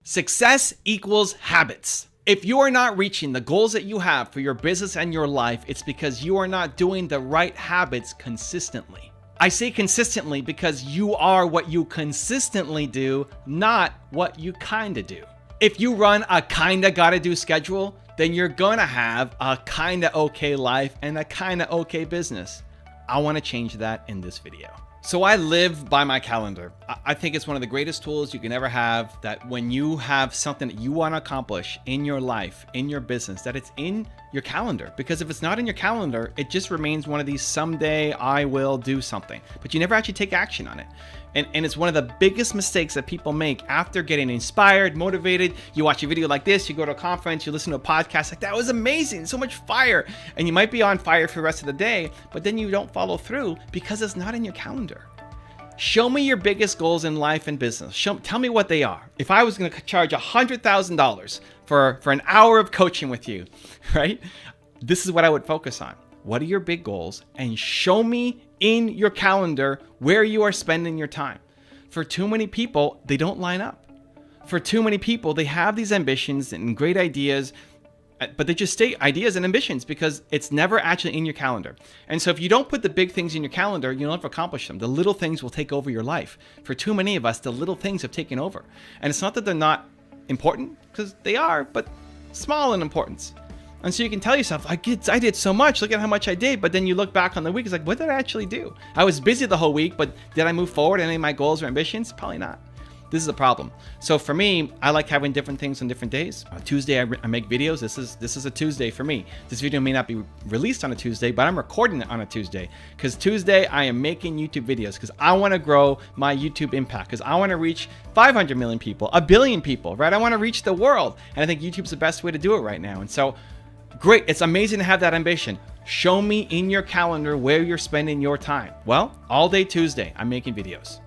Success equals habits. If you are not reaching the goals that you have for your business and your life, it's because you are not doing the right habits consistently. I say consistently because you are what you consistently do, not what you kinda do. If you run a kinda gotta do schedule, then you're gonna have a kinda okay life and a kinda okay business. I wanna change that in this video. So I live by my calendar. I think it's one of the greatest tools you can ever have, that when you have something that you want to accomplish in your life, in your business, that it's in your calendar. Because if it's not in your calendar, it just remains one of these someday I will do something, but you never actually take action on it. And it's one of the biggest mistakes that people make after getting inspired, motivated. You watch a video like this, you go to a conference, you listen to a podcast, like that was amazing, so much fire. And you might be on fire for the rest of the day, but then you don't follow through because it's not in your calendar. Show me your biggest goals in life and business. Tell me what they are. If I was going to charge $100,000 for an hour of coaching with you, right? This is what I would focus on. What are your big goals? And show me in your calendar where you are spending your time. For too many people, they don't line up. For too many people, they have these ambitions and great ideas, but they just stay ideas and ambitions because it's never actually in your calendar. And so if you don't put the big things in your calendar, you'll never accomplish them. The little things will take over your life. For too many of us, the little things have taken over. And it's not that they're not important, because they are, but small in importance. And so you can tell yourself, I did so much, look at how much I did. But then you look back on the week, it's like, what did I actually do? I was busy the whole week, but did I move forward any of my goals or ambitions? Probably not. This is a problem. So for me, I like having different things on different days. On Tuesday, I make videos. This is a Tuesday for me. This video may not be released on a Tuesday, but I'm recording it on a Tuesday, because Tuesday I am making YouTube videos because I want to grow my YouTube impact, because I want to reach 500 million people, 1 billion people, right? I want to reach the world. And I think YouTube's the best way to do it right now. And so great. It's amazing to have that ambition. Show me in your calendar where you're spending your time. Well, all day Tuesday, I'm making videos.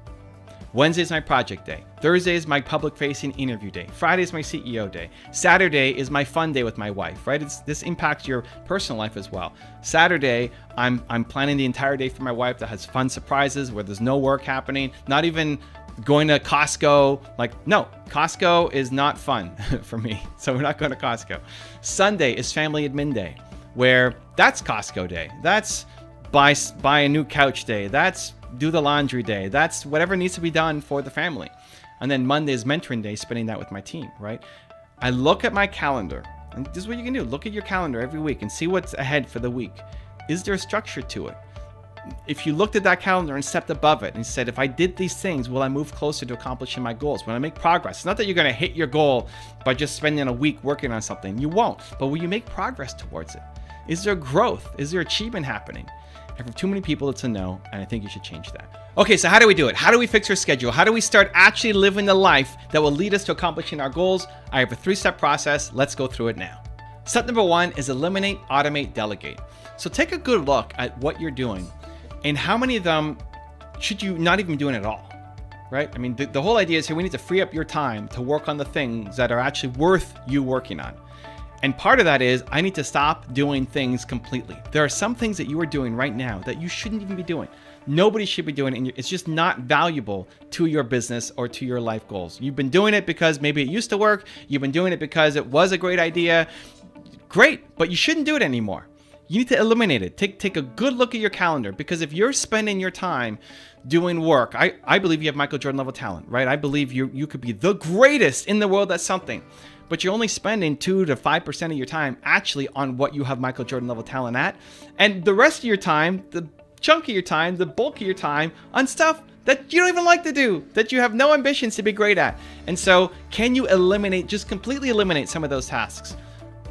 Wednesday is my project day. Thursday is my public-facing interview day. Friday is my CEO day. Saturday is my fun day with my wife, right? This impacts your personal life as well. Saturday, I'm planning the entire day for my wife that has fun surprises where there's no work happening, not even going to Costco. No, Costco is not fun for me, so we're not going to Costco. Sunday is family admin day, where that's Costco day. That's buy a new couch day. That's do the laundry day. That's whatever needs to be done for the family. And then Monday is mentoring day, spending that with my team, right? I look at my calendar, and this is what you can do. Look at your calendar every week and see what's ahead for the week. Is there a structure to it? If you looked at that calendar and stepped above it and said, if I did these things, will I move closer to accomplishing my goals? Will I make progress? It's not that you're going to hit your goal by just spending a week working on something. You won't. But will you make progress towards it? Is there growth? Is there achievement happening? And for too many people, it's a no, and I think you should change that. Okay, so how do we do it? How do we fix our schedule? How do we start actually living the life that will lead us to accomplishing our goals? I have a 3-step process. Let's go through it now. Step number 1 is eliminate, automate, delegate. So take a good look at what you're doing and how many of them should you not even be doing at all, right? I mean, the whole idea is here we need to free up your time to work on the things that are actually worth you working on. And part of that is I need to stop doing things completely. There are some things that you are doing right now that you shouldn't even be doing. Nobody should be doing it. It's just not valuable to your business or to your life goals. You've been doing it because maybe it used to work. You've been doing it because it was a great idea. Great, but you shouldn't do it anymore. You need to eliminate it. Take a good look at your calendar, because if you're spending your time doing work, I believe you have Michael Jordan level talent, right? I believe you could be the greatest in the world at something, but you're only spending 2 to 5% of your time actually on what you have Michael Jordan level talent at. And the rest of your time, the chunk of your time, the bulk of your time on stuff that you don't even like to do, that you have no ambitions to be great at. And so can you just completely eliminate some of those tasks?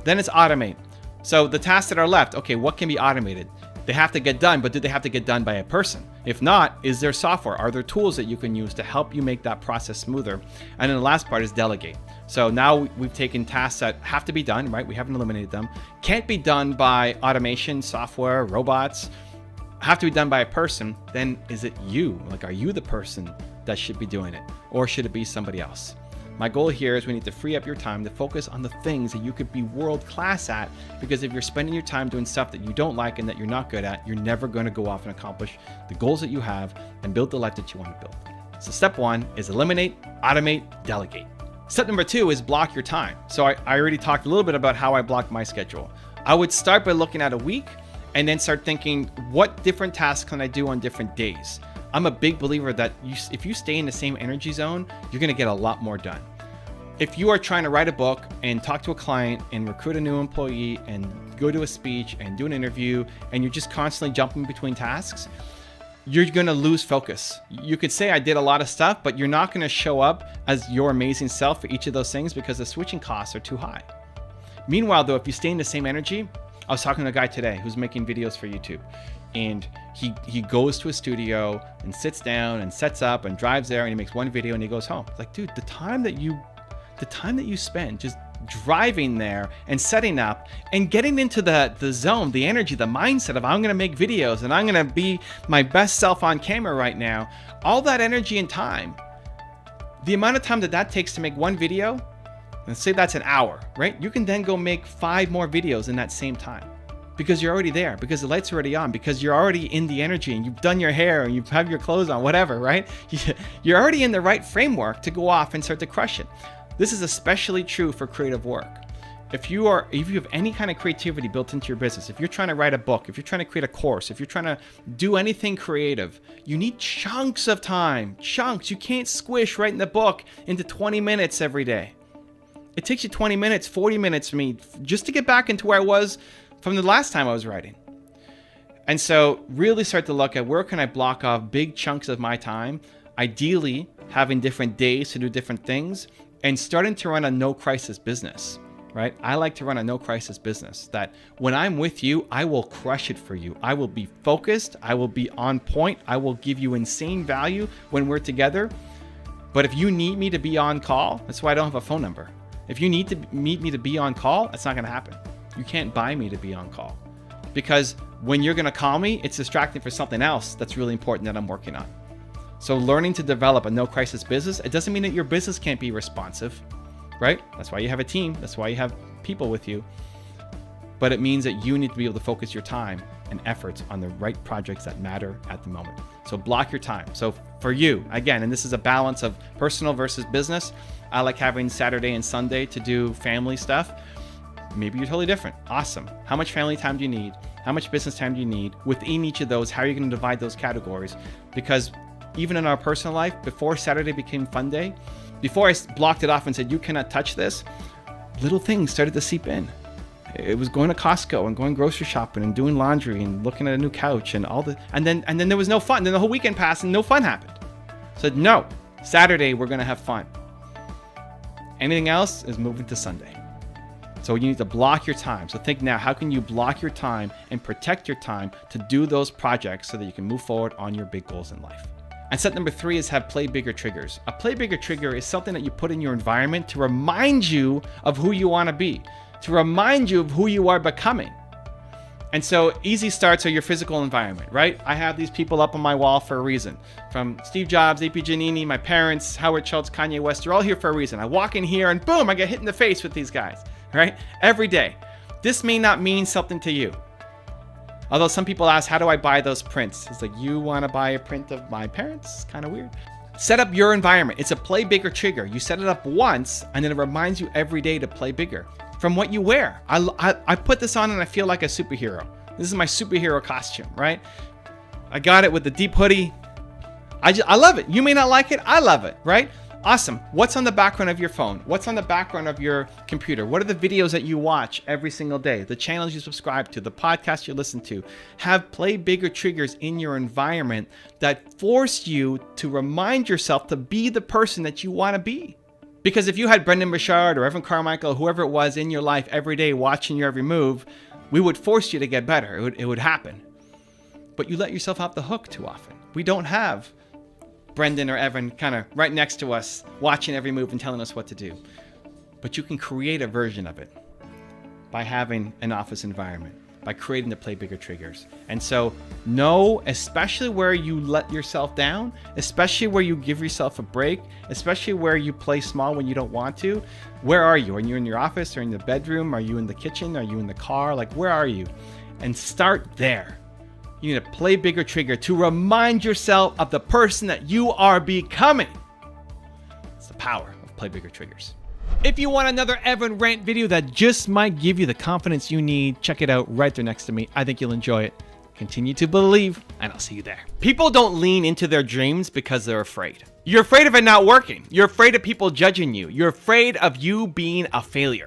Then it's automate. So the tasks that are left, okay, what can be automated? They have to get done, but do they have to get done by a person? If not, is there software? Are there tools that you can use to help you make that process smoother? And then the last part is delegate. So now we've taken tasks that have to be done, right? We haven't eliminated them. Can't be done by automation, software, robots. Have to be done by a person. Then is it you? Are you the person that should be doing it? Or should it be somebody else? My goal here is we need to free up your time to focus on the things that you could be world class at, because if you're spending your time doing stuff that you don't like and that you're not good at, you're never going to go off and accomplish the goals that you have and build the life that you want to build. So step 1 is eliminate, automate, delegate. Step number 2 is block your time. So I already talked a little bit about how I block my schedule. I would start by looking at a week and then start thinking, what different tasks can I do on different days? I'm a big believer that if you stay in the same energy zone, you're going to get a lot more done. If you are trying to write a book and talk to a client and recruit a new employee and go to a speech and do an interview and you're just constantly jumping between tasks, you're going to lose focus. You could say I did a lot of stuff, but you're not going to show up as your amazing self for each of those things because the switching costs are too high. Meanwhile, though, if you stay in the same energy, I was talking to a guy today who's making videos for YouTube, and he goes to a studio and sits down and sets up and drives there and he makes one video and he goes home. It's like, dude, the time that you spend just driving there and setting up and getting into the zone, the energy, the mindset of I'm going to make videos and I'm going to be my best self on camera right now, all that energy and time, the amount of time that takes to make one video, let's say that's an hour, right? You can then go make 5 more videos in that same time because you're already there, because the lights are already on, because you're already in the energy and you've done your hair and you have your clothes on, whatever, right? You're already in the right framework to go off and start to crush it. This is especially true for creative work. If you have any kind of creativity built into your business, if you're trying to write a book, if you're trying to create a course, if you're trying to do anything creative, you need chunks of time, chunks. You can't squish writing the book into 20 minutes every day. It takes you 20 minutes, 40 minutes for me just to get back into where I was from the last time I was writing. And so really start to look at where can I block off big chunks of my time, ideally having different days to do different things, and starting to run a no crisis business, right? I like to run a no crisis business that when I'm with you, I will crush it for you. I will be focused. I will be on point. I will give you insane value when we're together. But if you need me to be on call, that's why I don't have a phone number. If you need to meet me to be on call, that's not going to happen. You can't buy me to be on call because when you're going to call me, it's distracting for something else that's really important that I'm working on. So learning to develop a no crisis business, it doesn't mean that your business can't be responsive, right? That's why you have a team. That's why you have people with you. But it means that you need to be able to focus your time and efforts on the right projects that matter at the moment. So block your time. So for you, again, and this is a balance of personal versus business, I like having Saturday and Sunday to do family stuff. Maybe you're totally different. Awesome. How much family time do you need? How much business time do you need? Within each of those, how are you going to divide those categories? Because even in our personal life, before Saturday became fun day, before I blocked it off and said, you cannot touch this, little things started to seep in. It was going to Costco and going grocery shopping and doing laundry and looking at a new couch and all the, and then there was no fun. Then the whole weekend passed and no fun happened. I said, no, Saturday, we're going to have fun. Anything else is moving to Sunday. So you need to block your time. So think now, how can you block your time and protect your time to do those projects so that you can move forward on your big goals in life? And step number 3 is have play bigger triggers. A play bigger trigger is something that you put in your environment to remind you of who you want to be, to remind you of who you are becoming. And so easy starts are your physical environment, right? I have these people up on my wall for a reason. From Steve Jobs, A.P. Giannini, my parents, Howard Schultz, Kanye West, they're all here for a reason. I walk in here and boom, I get hit in the face with these guys, right? Every day. This may not mean something to you. Although some people ask, how do I buy those prints? It's like, you want to buy a print of my parents? Kind of weird. Set up your environment. It's a play bigger trigger. You set it up once and then it reminds you every day to play bigger. From what you wear. I put this on and I feel like a superhero. This is my superhero costume, right? I got it with the deep hoodie. I love it. You may not like it. I love it, right? Awesome. What's on the background of your phone? What's on the background of your computer? What are the videos that you watch every single day? The channels you subscribe to, the podcasts you listen to. Have play bigger triggers in your environment that force you to remind yourself to be the person that you want to be. Because if you had Brendan Burchard or Evan Carmichael, whoever it was in your life every day watching your every move, we would force you to get better. It would happen. But you let yourself off the hook too often. We don't have Brendan or Evan kind of right next to us watching every move and telling us what to do. But you can create a version of it by having an office environment, by creating the play bigger triggers. And so know, especially where you let yourself down, especially where you give yourself a break, especially where you play small when you don't want to, where are you? Are you in your office or in the bedroom? Are you in the kitchen? Are you in the car? Like, where are you? And start there. You need a play bigger trigger to remind yourself of the person that you are becoming. It's the power of play bigger triggers. If you want another Evan rant video that just might give you the confidence you need, check it out right there next to me. I think you'll enjoy it. Continue to believe, and I'll see you there. People don't lean into their dreams because they're afraid. You're afraid of it not working. You're afraid of people judging you. You're afraid of you being a failure.